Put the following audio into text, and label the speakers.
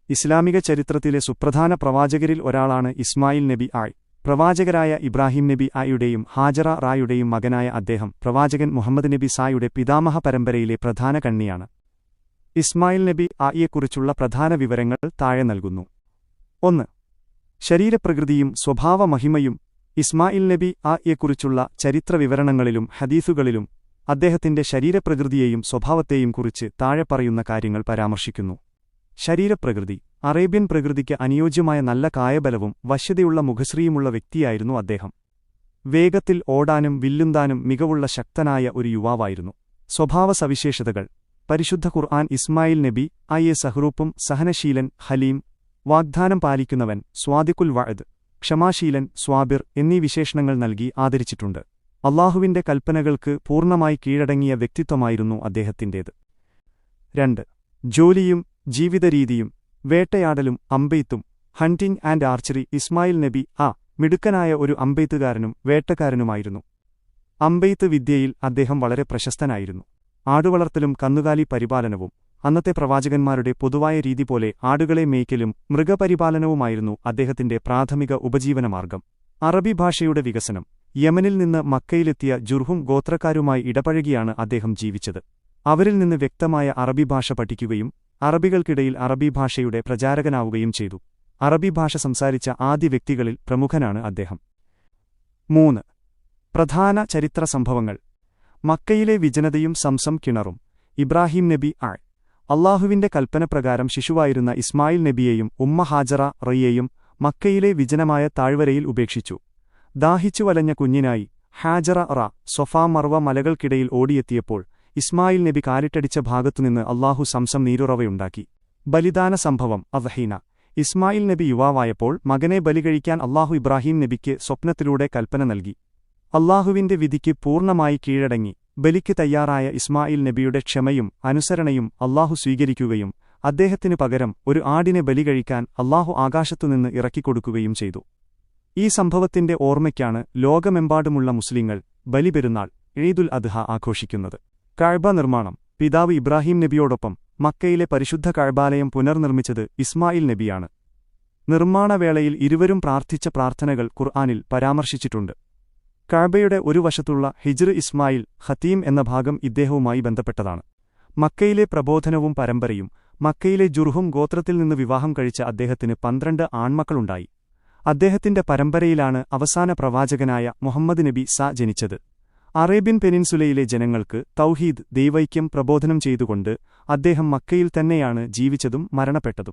Speaker 1: ഇസ്ലാമിക ചരിത്രത്തിലെ സുപ്രധാന പ്രവാചകരിൽ ഒരാളാണ് ഇസ്മായിൽ നബി ആയ്. പ്രവാചകരായ ഇബ്രാഹിം നബി ആയുടെയും ഹാജറ റായുടെയും മകനായ അദ്ദേഹം പ്രവാചകൻ മുഹമ്മദ് നബി സായുടെ പിതാമഹ പരമ്പരയിലെ പ്രധാന കണ്ണിയാണ്. ഇസ്മായിൽ നബി ആയെക്കുറിച്ചുള്ള പ്രധാന വിവരങ്ങൾ താഴെ നൽകുന്നു. 1. ശരീരപ്രകൃതിയും സ്വഭാവമഹിമയും. ഇസ്മായിൽ നബി ആയെക്കുറിച്ചുള്ള ചരിത്രവിവരണങ്ങളിലും ഹദീസുകളിലും അദ്ദേഹത്തിന്റെ ശരീരപ്രകൃതിയെയും സ്വഭാവത്തെയും കുറിച്ച് താഴെ പറയുന്ന കാര്യങ്ങൾ പരാമർശിക്കുന്നു. ശരീരപ്രകൃതി. അറേബ്യൻ പ്രകൃതിക്ക് അനുയോജ്യമായ നല്ല കായബലവും വശ്യതയുള്ള മുഖശ്രീയുമുള്ള വ്യക്തിയായിരുന്നു അദ്ദേഹം. വേഗത്തിൽ ഓടാനും വില്ലുന്താനും മികവുള്ള ശക്തനായ ഒരു യുവാവായിരുന്നു. സ്വഭാവ സവിശേഷതകൾ. പരിശുദ്ധ ഖുർആൻ ഇസ്മായിൽ നബി ആയെ സഹ്റൂപ്പും സഹനശീലൻ, ഹലീം, വാഗ്ദാനം പാലിക്കുന്നവൻ, സ്വാദിഖുൽ വഅദ്, ക്ഷമാശീലൻ, സ്വാബിർ എന്നീ വിശേഷണങ്ങൾ നൽകി ആദരിച്ചിട്ടുണ്ട്. അല്ലാഹുവിന്റെ കൽപ്പനകൾക്ക് പൂർണ്ണമായി കീഴടങ്ങിയ വ്യക്തിത്വമായിരുന്നു അദ്ദേഹത്തിന്റേത്. 2. ജോലിയും ജീവിതരീതിയും. വേട്ടയാടലും അമ്പെയ്ത്തും. Hunting and archery. ഇസ്മായിൽ നബി മിടുക്കനായ ഒരു അമ്പെയ്ത്തുകാരനും വേട്ടക്കാരനുമായിരുന്നു. അമ്പെയ്ത്ത് വിദ്യയിൽ അദ്ദേഹം വളരെ പ്രശസ്തനായിരുന്നു. ആടുവളർത്തലും കന്നുകാലി പരിപാലനവും. അന്നത്തെ പ്രവാചകന്മാരുടെ പൊതുവായ രീതി പോലെ ആടുകളെ മേയ്ക്കലും മൃഗപരിപാലനവുമായിരുന്നു അദ്ദേഹത്തിന്റെ പ്രാഥമിക ഉപജീവനമാർഗം. അറബി ഭാഷയുടെ വികസനം. യമനിൽ നിന്ന് മക്കയിലെത്തിയ ജുർഹും ഗോത്രക്കാരുമായി ഇടപഴകിയാണ് അദ്ദേഹം ജീവിച്ചത്. അവരിൽ നിന്ന് വ്യക്തമായ അറബി ഭാഷ പഠിക്കുകയും അറബികൾക്കിടയിൽ അറബി ഭാഷയുടെ പ്രചാരകനാവുകയും ചെയ്തു. അറബി ഭാഷ സംസാരിച്ച ആദ്യ വ്യക്തികളിൽ പ്രമുഖനാണ് അദ്ദേഹം. 3. പ്രധാന ചരിത്ര സംഭവങ്ങൾ. മക്കയിലെ വിജനതയും സംസം കിണറും. ഇബ്രാഹിം നബി അല്ലാഹുവിന്റെ കൽപ്പനപ്രകാരം ശിശുവായിരുന്ന ഇസ്മായിൽ നബിയെയും ഉമ്മ ഹാജറ റയെയും മക്കയിലെ വിജനമായ താഴ്വരയിൽ ഉപേക്ഷിച്ചു. ദാഹിച്ചു വലഞ്ഞ കുഞ്ഞിനായി ഹാജറ സൊഫാ മർവ മലകൾക്കിടയിൽ ഓടിയെത്തിയപ്പോൾ ഇസ്മായിൽ നബി കാലിട്ടടിച്ച ഭാഗത്തുനിന്ന് അല്ലാഹു സംസം നീരുറവയുണ്ടാക്കി. ബലിദാന സംഭവം. അദ്ഹീന. ഇസ്മായിൽ നബി യുവാവായപ്പോൾ മകനെ ബലികഴിക്കാൻ അല്ലാഹു ഇബ്രാഹിം നബിക്ക് സ്വപ്നത്തിലൂടെ കൽപ്പന നൽകി. അല്ലാഹുവിന്റെ വിധിക്ക് പൂർണ്ണമായി കീഴടങ്ങി ബലിക്ക് തയ്യാറായ ഇസ്മായിൽ നബിയുടെ ക്ഷമയും അനുസരണയും അല്ലാഹു സ്വീകരിക്കുകയും അദ്ദേഹത്തിനു പകരം ഒരു ആടിനെ ബലികഴിക്കാൻ അല്ലാഹു ആകാശത്തുനിന്ന് ഇറക്കിക്കൊടുക്കുകയും ചെയ്തു. ഈ സംഭവത്തിന്റെ ഓർമ്മയ്ക്കാണ് ലോകമെമ്പാടുമുള്ള മുസ്ലിങ്ങൾ ബലിപെരുന്നാൾ ഈദുൽ അദ്ഹ ആഘോഷിക്കുന്നത്. കഅബ നിർമ്മാണം. പിതാവ് ഇബ്രാഹിം നബിയോടൊപ്പം മക്കയിലെ പരിശുദ്ധ കഅബാലയം പുനർനിർമ്മിച്ചത് ഇസ്മായിൽ നബിയാണ്. നിർമ്മാണവേളയിൽ ഇരുവരും പ്രാർത്ഥിച്ച പ്രാർത്ഥനകൾ ഖുർആനിൽ പരാമർശിച്ചിട്ടുണ്ട്. കഅബയുടെ ഒരു വശത്തുള്ള ഹിജ്ർ ഇസ്മായിൽ ഖതീം എന്ന ഭാഗം ഇദ്ദേഹവുമായി ബന്ധപ്പെട്ടതാണ്. മക്കയിലെ പ്രബോധനവും പരമ്പരയും. മക്കയിലെ ജുർഹും ഗോത്രത്തിൽ നിന്ന് വിവാഹം കഴിച്ച അദ്ദേഹത്തിന് 12 ആൺമക്കളുണ്ടായി. അദ്ദേഹത്തിന്റെ പരമ്പരയിലാണ് അവസാന പ്രവാചകനായ മുഹമ്മദ് നബി ജനിച്ചത്. അറേബ്യൻ പെനിൻസുലയിലെ ജനങ്ങൾക്ക് തൗഹീദ്, ദൈവൈക്യം പ്രബോധനം ചെയ്തുകൊണ്ട് അദ്ദേഹം മക്കയിൽ തന്നെയാണ് ജീവിച്ചതും മരണപ്പെട്ടതും.